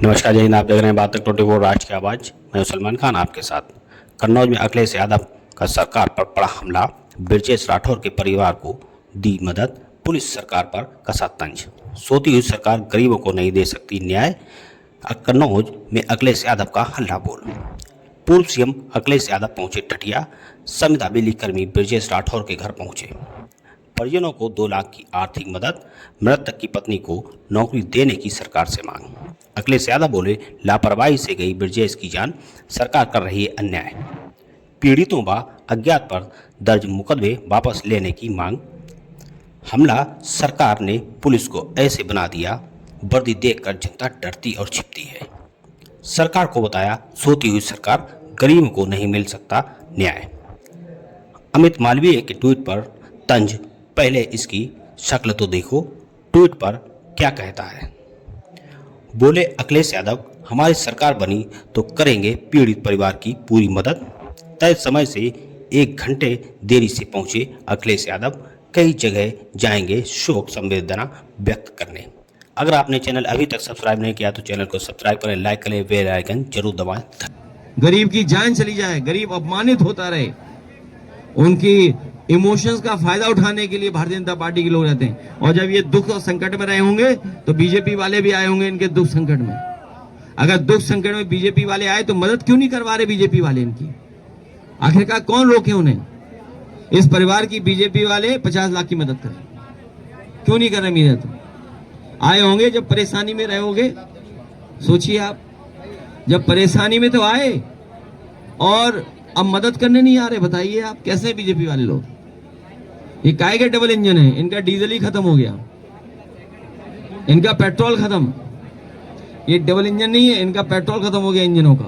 नमस्कार, जय हिंद। आप देख रहे हैं बात तक 24 राष्ट्र की आवाज़। मैं हूं सलमान खान आपके साथ। कन्नौज में अखिलेश यादव का सरकार पर पड़ा हमला, ब्रजेश राठौर के परिवार को दी मदद, पुलिस सरकार पर कसा तंज। सोती हुई सरकार गरीबों को नहीं दे सकती न्याय, कन्नौज में अखिलेश यादव का हल्ला बोल। पूर्व सीएम अखिलेश यादव पहुंचे ठठिया, संविदा बिजली कर्मी ब्रजेश राठौर के घर पहुंचे। परिजनों को 2 लाख की आर्थिक मदद, मृतक की पत्नी को नौकरी देने की सरकार से मांग। अखिलेश यादव बोले, लापरवाही से गई ब्रजेश की जान, सरकार कर रही है अन्याय। पीड़ितों व अज्ञात पर दर्ज मुकदमे वापस लेने की मांग। हमला, सरकार ने पुलिस को ऐसे बना दिया, वर्दी देखकर जनता डरती और छिपती है। सरकार को बताया, सोती हुई सरकार, गरीबों को नहीं मिल सकता न्याय। अमित मालवीय के ट्वीट पर तंज, पहले इसकी शक्ल तो देखो, ट्वीट पर क्या कहता है। बोले अखिलेश यादव, हमारी सरकार बनी तो करेंगे पीड़ित परिवार की पूरी मदद। तय समय से 1 घंटे देरी से पहुंचे अखिलेश यादव, कई जगह जाएंगे शोक संवेदना व्यक्त करने। अगर आपने चैनल अभी तक सब्सक्राइब नहीं किया तो चैनल को सब्सक्राइब करें, लाइक करें, बेल आइकन जरूर दबाएं। गरीब की जान चली जाए, गरीब अपमानित होता रहे, उनकी इमोशंस का फायदा उठाने के लिए भारतीय जनता पार्टी के लोग रहते हैं। और जब ये दुख और संकट में रहे होंगे तो बीजेपी वाले भी आए होंगे इनके दुख संकट में। अगर दुख संकट में बीजेपी वाले आए तो मदद क्यों नहीं करवा रहे बीजेपी वाले इनकी? आखिरकार कौन रोके उन्हें? इस परिवार की बीजेपी वाले 50 लाख की मदद करें, क्यों नहीं कर रहे? मेरे तो आए होंगे जब परेशानी में रहे होंगे। सोचिए आप, जब परेशानी में तो आए और अब मदद करने नहीं आ रहे। बताइए आप कैसे बीजेपी वाले लोग? ये काय के डबल इंजन है, इनका डीजल ही खत्म हो गया, इनका पेट्रोल खत्म। ये डबल इंजन नहीं है, इनका पेट्रोल खत्म हो गया इंजनों का।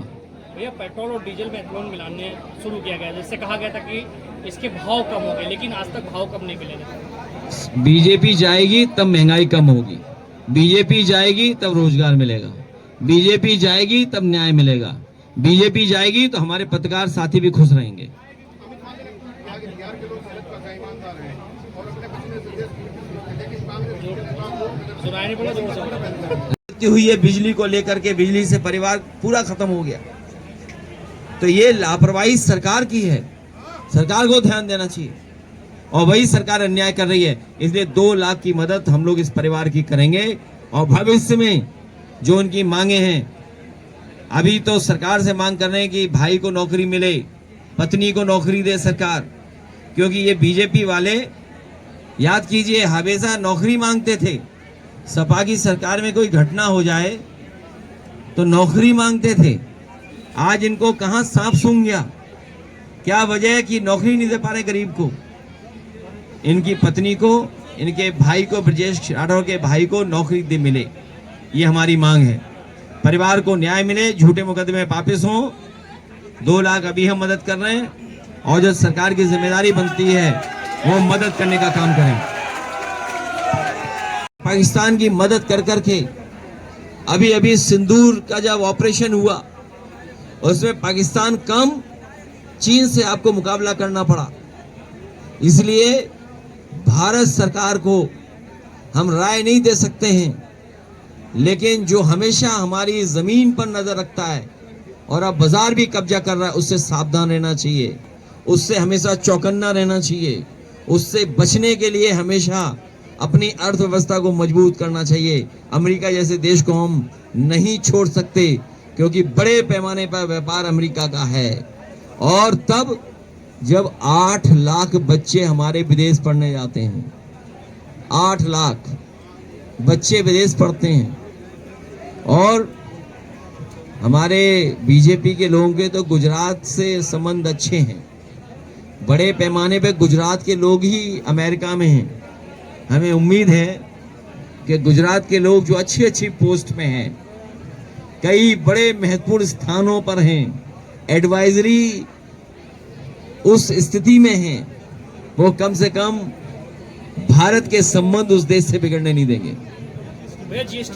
भैया, पेट्रोल और डीजल में एथेनॉल मिलाने शुरू किया गया, जैसे कहा गया था कि इसके भाव कम हो गए, लेकिन आज तक भाव कम नहीं मिले। बीजेपी जाएगी तब महंगाई कम होगी, बीजेपी जाएगी तब रोजगार मिलेगा, बीजेपी जाएगी तब न्याय मिलेगा, बीजेपी जाएगी तो हमारे पत्रकार साथी भी खुश रहेंगे। हुई है बिजली को लेकर के, बिजली से परिवार पूरा खत्म हो गया। तो ये लापरवाही सरकार की है, सरकार को ध्यान देना चाहिए। और वही सरकार अन्याय कर रही है, इसलिए 2 लाख की मदद हम लोग इस परिवार की करेंगे। और भविष्य में जो उनकी मांगे हैं, अभी तो सरकार से मांग कर रहे हैं कि भाई को नौकरी मिले, पत्नी को नौकरी दे सरकार, क्योंकि ये बीजेपी वाले, याद कीजिए, हमेशा नौकरी मांगते थे। सपा की सरकार में कोई घटना हो जाए तो नौकरी मांगते थे। आज इनको कहां सांप सूंघ गया? क्या वजह है कि नौकरी नहीं दे पा रहे गरीब को? इनकी पत्नी को, इनके भाई को, ब्रजेश राठौर के भाई को नौकरी दे मिले, ये हमारी मांग है। परिवार को न्याय मिले, झूठे मुकदमे वापस हों। 2 लाख अभी हम मदद कर रहे हैं, और जो सरकार की जिम्मेदारी बनती है वो मदद करने का काम करें। पाकिस्तान की मदद कर करके अभी अभी सिंदूर का जब ऑपरेशन हुआ, उसमें पाकिस्तान कम, चीन से आपको मुकाबला करना पड़ा। इसलिए भारत सरकार को हम राय नहीं दे सकते हैं, लेकिन जो हमेशा हमारी जमीन पर नजर रखता है और अब बाजार भी कब्जा कर रहा है, उससे सावधान रहना चाहिए, उससे हमेशा चौकन्ना रहना चाहिए। उससे बचने के लिए हमेशा अपनी अर्थव्यवस्था को मजबूत करना चाहिए। अमेरिका जैसे देश को हम नहीं छोड़ सकते, क्योंकि बड़े पैमाने पर व्यापार अमेरिका का है। और तब जब 8 लाख बच्चे हमारे विदेश पढ़ने जाते हैं, 8 लाख बच्चे विदेश पढ़ते हैं, और हमारे बीजेपी के लोगों के तो गुजरात से संबंध अच्छे हैं। बड़े पैमाने पे गुजरात के लोग ही अमेरिका में हैं। हमें उम्मीद है कि गुजरात के लोग जो अच्छी अच्छी पोस्ट में हैं, कई बड़े महत्वपूर्ण स्थानों पर हैं, एडवाइजरी उस स्थिति में हैं, वो कम से कम भारत के संबंध उस देश से बिगड़ने नहीं देंगे।